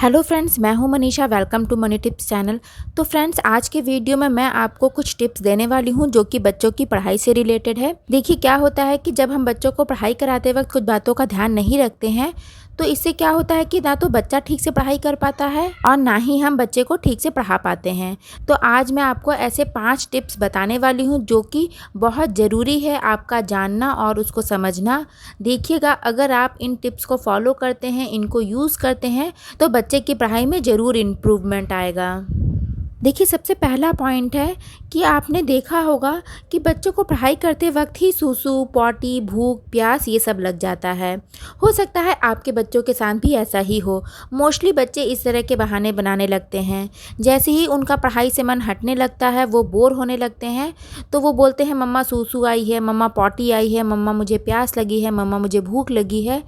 Hello friends, मैं हूं Manisha. Welcome to money tips channel. तो फ्रेंड्स, आज के वीडियो में मैं आपको कुछ टिप्स देने वाली हूं जो कि बच्चों की पढ़ाई से रिलेटेड है। देखिए, क्या होता है कि जब हम बच्चों को पढ़ाई कराते वक्त कुछ बातों का ध्यान नहीं रखते हैं तो इससे क्या होता है कि ना तो बच्चा ठीक से पढ़ाई कर पाता है और ना ही हम बच्चे को ठीक से पढ़ा पाते हैं। तो आज मैं आपको ऐसे 5 टिप्स बताने वाली हूं जो कि बहुत ज़रूरी है आपका जानना और उसको समझना। देखिएगा, अगर आप इन टिप्स को फॉलो करते हैं, इनको यूज़ करते हैं तो बच्चे की पढ़ाई में ज़रूर इम्प्रूवमेंट आएगा। देखिए, सबसे पहला पॉइंट है कि आपने देखा होगा कि बच्चों को पढ़ाई करते वक्त ही सूसू, पॉटी, भूख, प्यास ये सब लग जाता है। हो सकता है आपके बच्चों के साथ भी ऐसा ही हो। मोस्टली बच्चे इस तरह के बहाने बनाने लगते हैं। जैसे ही उनका पढ़ाई से मन हटने लगता है, वो बोर होने लगते हैं, तो वो बोलते हैं मम्मा सूसू आई है, मम्मा पॉटी आई है, मम्मा मुझे प्यास लगी है, मम्मा मुझे भूख लगी है।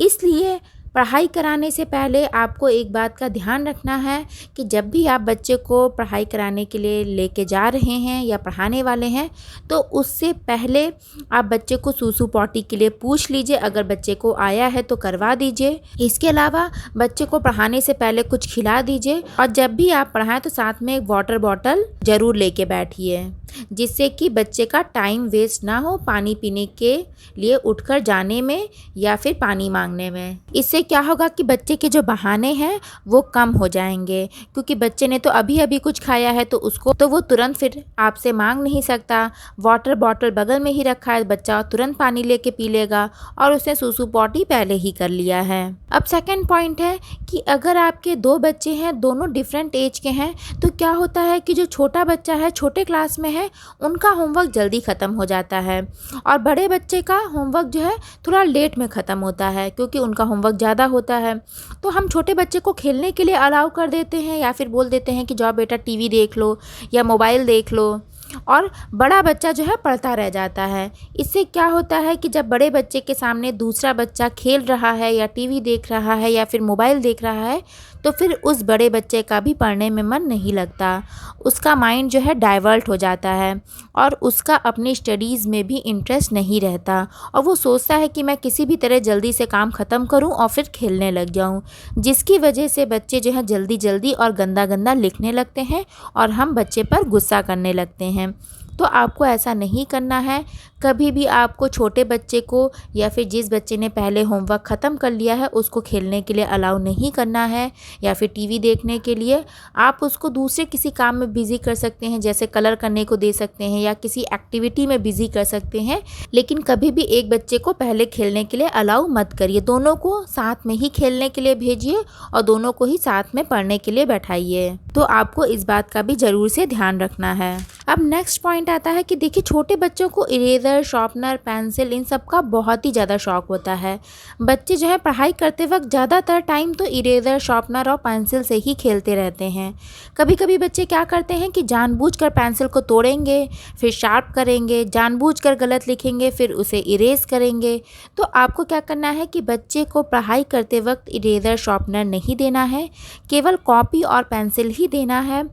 इसलिए पढ़ाई कराने से पहले आपको एक बात का ध्यान रखना है कि जब भी आप बच्चे को पढ़ाई कराने के लिए लेके जा रहे हैं या पढ़ाने वाले हैं तो उससे पहले आप बच्चे को सूसू पॉटी के लिए पूछ लीजिए। अगर बच्चे को आया है तो करवा दीजिए। इसके अलावा बच्चे को पढ़ाने से पहले कुछ खिला दीजिए और जब भी आप पढ़ाएं तो साथ में एक वाटर बॉटल ज़रूर लेके बैठिए, जिससे कि बच्चे का टाइम वेस्ट ना हो पानी पीने के लिए उठकर जाने में या फिर पानी मांगने में। इससे क्या होगा कि बच्चे के जो बहाने हैं वो कम हो जाएंगे, क्योंकि बच्चे ने तो अभी अभी कुछ खाया है तो वो तुरंत फिर आपसे मांग नहीं सकता। वाटर बॉटल बगल में ही रखा है, बच्चा तुरंत पानी लेके पी लेगा और उसने सूसू पॉटी पहले ही कर लिया है। अब सेकेंड पॉइंट है कि अगर आपके 2 बच्चे हैं, दोनों डिफरेंट एज के हैं, तो क्या होता है कि जो छोटा बच्चा है, छोटे क्लास में है, उनका होमवर्क जल्दी ख़त्म हो जाता है और बड़े बच्चे का होमवर्क जो है थोड़ा लेट में ख़त्म होता है, क्योंकि उनका होमवर्क ज़्यादा होता है। तो हम छोटे बच्चे को खेलने के लिए अलाउ कर देते हैं या फिर बोल देते हैं कि जाओ बेटा टीवी देख लो या मोबाइल देख लो, और बड़ा बच्चा जो है पढ़ता रह जाता है। इससे क्या होता है कि जब बड़े बच्चे के सामने दूसरा बच्चा खेल रहा है या टीवी देख रहा है या फिर मोबाइल देख रहा है तो फिर उस बड़े बच्चे का भी पढ़ने में मन नहीं लगता, उसका माइंड जो है डाइवर्ट हो जाता है और उसका अपनी स्टडीज़ में भी इंटरेस्ट नहीं रहता और वो सोचता है कि मैं किसी भी तरह जल्दी से काम ख़त्म करूं और फिर खेलने लग जाऊं, जिसकी वजह से बच्चे जो है जल्दी जल्दी और गंदा गंदा लिखने लगते हैं और हम बच्चे पर गुस्सा करने लगते हैं। तो आपको ऐसा नहीं करना है। कभी भी आपको छोटे बच्चे को या फिर जिस बच्चे ने पहले होमवर्क ख़त्म कर लिया है उसको खेलने के लिए अलाउ नहीं करना है या फिर टीवी देखने के लिए। आप उसको दूसरे किसी काम में बिज़ी कर सकते हैं, जैसे कलर करने को दे सकते हैं या किसी एक्टिविटी में बिज़ी कर सकते हैं, लेकिन कभी भी एक बच्चे को पहले खेलने के लिए अलाउ मत करिए। दोनों को साथ में ही खेलने के लिए भेजिए और दोनों को ही साथ में पढ़ने के लिए बैठाइए। तो आपको इस बात का भी ज़रूर से ध्यान रखना है। अब नेक्स्ट पॉइंट आता है कि देखिए, छोटे बच्चों को इरेज़र, शार्पनर, पेंसिल इन सब का बहुत ही ज़्यादा शौक होता है। बच्चे जो है पढ़ाई करते वक्त ज़्यादातर टाइम तो इरेज़र, शार्पनर और पेंसिल से ही खेलते रहते हैं। कभी कभी बच्चे क्या करते हैं कि जानबूझकर पेंसिल को तोड़ेंगे, फिर शार्प करेंगे, जानबूझकर गलत लिखेंगे, फिर उसे इरेज करेंगे। तो आपको क्या करना है कि बच्चे को पढ़ाई करते वक्त इरेज़र, शार्पनर नहीं देना है, केवल कॉपी और पेंसिल ही देना है।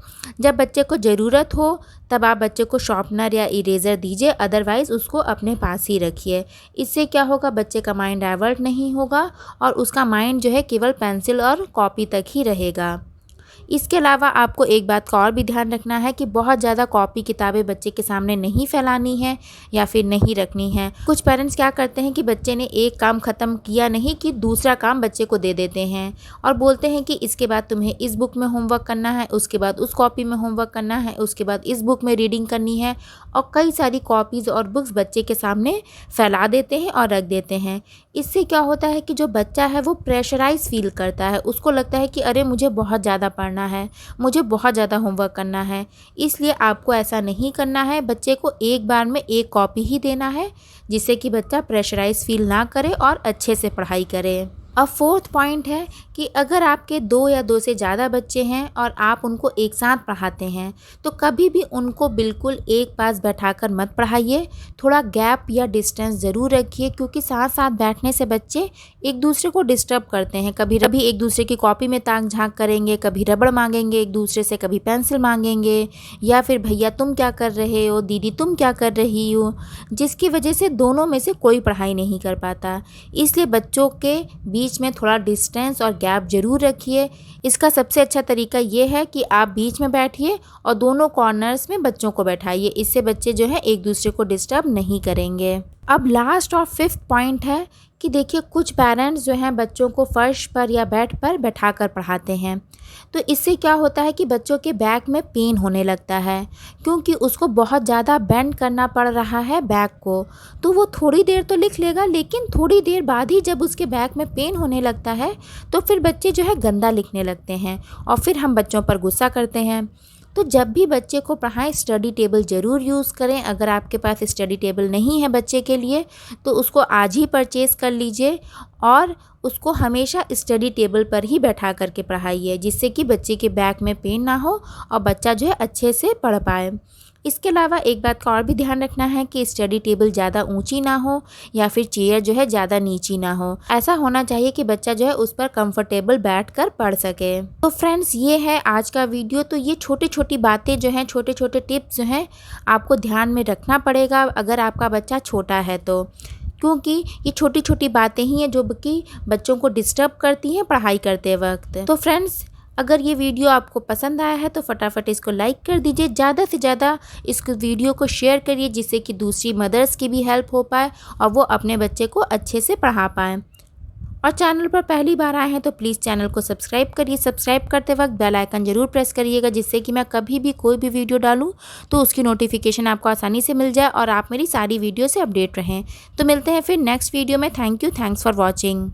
जब बच्चे को ज़रूरत हो तब आप बच्चे को शार्पनर या इरेज़र दीजिए, अदरवाइज़ उसको अपने पास ही रखिए। इससे क्या होगा, बच्चे का माइंड डाइवर्ट नहीं होगा और उसका माइंड जो है केवल पेंसिल और कॉपी तक ही रहेगा। इसके अलावा आपको एक बात का और भी ध्यान रखना है कि बहुत ज़्यादा कॉपी किताबें बच्चे के सामने नहीं फैलानी है या फिर नहीं रखनी है। कुछ पेरेंट्स क्या करते हैं कि बच्चे ने एक काम ख़त्म किया नहीं कि दूसरा काम बच्चे को दे देते हैं और बोलते हैं कि इसके बाद तुम्हें इस बुक में होमवर्क करना है, उसके बाद उस कॉपी में होमवर्क करना है, उसके बाद इस बुक में रीडिंग करनी है, और कई सारी कॉपीज़ और बुक्स बच्चे के सामने फैला देते हैं और रख देते हैं। इससे क्या होता है कि जो बच्चा है वो प्रेशराइज फील करता है, उसको लगता है कि अरे मुझे बहुत ज़्यादा पढ़ना है, मुझे बहुत ज़्यादा होमवर्क करना है। इसलिए आपको ऐसा नहीं करना है, बच्चे को एक बार में एक कॉपी ही देना है, जिससे कि बच्चा प्रेशराइज फील ना करे और अच्छे से पढ़ाई करे। अब फोर्थ पॉइंट है कि अगर आपके 2 या 2 से ज़्यादा बच्चे हैं और आप उनको एक साथ पढ़ाते हैं तो कभी भी उनको बिल्कुल एक पास बैठाकर मत पढ़ाइए। थोड़ा गैप या डिस्टेंस ज़रूर रखिए, क्योंकि साथ साथ बैठने से बच्चे एक दूसरे को डिस्टर्ब करते हैं। कभी एक दूसरे की कॉपी में ताक झांक करेंगे, कभी रबड़ मांगेंगे एक दूसरे से, कभी पेंसिल मांगेंगे, या फिर भैया तुम क्या कर रहे हो, दीदी तुम क्या कर रही हो, जिसकी वजह से दोनों में से कोई पढ़ाई नहीं कर पाता। इसलिए बच्चों के बीच बीच में थोड़ा डिस्टेंस और गैप ज़रूर रखिए। इसका सबसे अच्छा तरीका ये है कि आप बीच में बैठिए और दोनों कॉर्नर्स में बच्चों को बैठाइए। इससे बच्चे जो है एक दूसरे को डिस्टर्ब नहीं करेंगे। अब लास्ट और 5th पॉइंट है कि देखिए कुछ पेरेंट्स जो हैं बच्चों को फर्श पर या बेड पर बैठाकर पढ़ाते हैं। तो इससे क्या होता है कि बच्चों के बैक में पेन होने लगता है, क्योंकि उसको बहुत ज़्यादा बेंड करना पड़ रहा है बैक को। तो वो थोड़ी देर तो लिख लेगा, लेकिन थोड़ी देर बाद ही जब उसके बैक में पेन होने लगता है तो फिर बच्चे जो है गंदा लिखने लगते हैं और फिर हम बच्चों पर गुस्सा करते हैं। तो जब भी बच्चे को पढ़ाएं स्टडी टेबल ज़रूर यूज़ करें। अगर आपके पास स्टडी टेबल नहीं है बच्चे के लिए तो उसको आज ही परचेज़ कर लीजिए और उसको हमेशा स्टडी टेबल पर ही बैठा करके पढ़ाइए, जिससे कि बच्चे के बैक में पेन ना हो और बच्चा जो है अच्छे से पढ़ पाए। इसके अलावा एक बात का और भी ध्यान रखना है कि स्टडी टेबल ज़्यादा ऊंची ना हो या फिर चेयर जो है ज़्यादा नीची ना हो। ऐसा होना चाहिए कि बच्चा जो है उस पर कंफर्टेबल बैठकर पढ़ सके। तो फ्रेंड्स, ये है आज का वीडियो। तो ये छोटी छोटी बातें जो हैं, छोटे छोटे टिप्स जो हैं, आपको ध्यान में रखना पड़ेगा अगर आपका बच्चा छोटा है तो, क्योंकि ये छोटी छोटी बातें ही हैं जो कि बच्चों को डिस्टर्ब करती हैं पढ़ाई करते वक्त। तो फ्रेंड्स, अगर ये वीडियो आपको पसंद आया है तो फटाफट इसको लाइक कर दीजिए। ज़्यादा से ज़्यादा इस वीडियो को शेयर करिए, जिससे कि दूसरी मदर्स की भी हेल्प हो पाए और वो अपने बच्चे को अच्छे से पढ़ा पाएँ। और चैनल पर पहली बार आए हैं तो प्लीज़ चैनल को सब्सक्राइब करिए। सब्सक्राइब करते वक्त बेल आइकन ज़रूर प्रेस करिएगा, जिससे कि मैं कभी भी कोई भी वीडियो डालूँ तो उसकी नोटिफिकेशन आपको आसानी से मिल जाए और आप मेरी सारी वीडियो से अपडेट रहें। तो मिलते हैं फिर नेक्स्ट वीडियो में। Thank you, thanks for watching.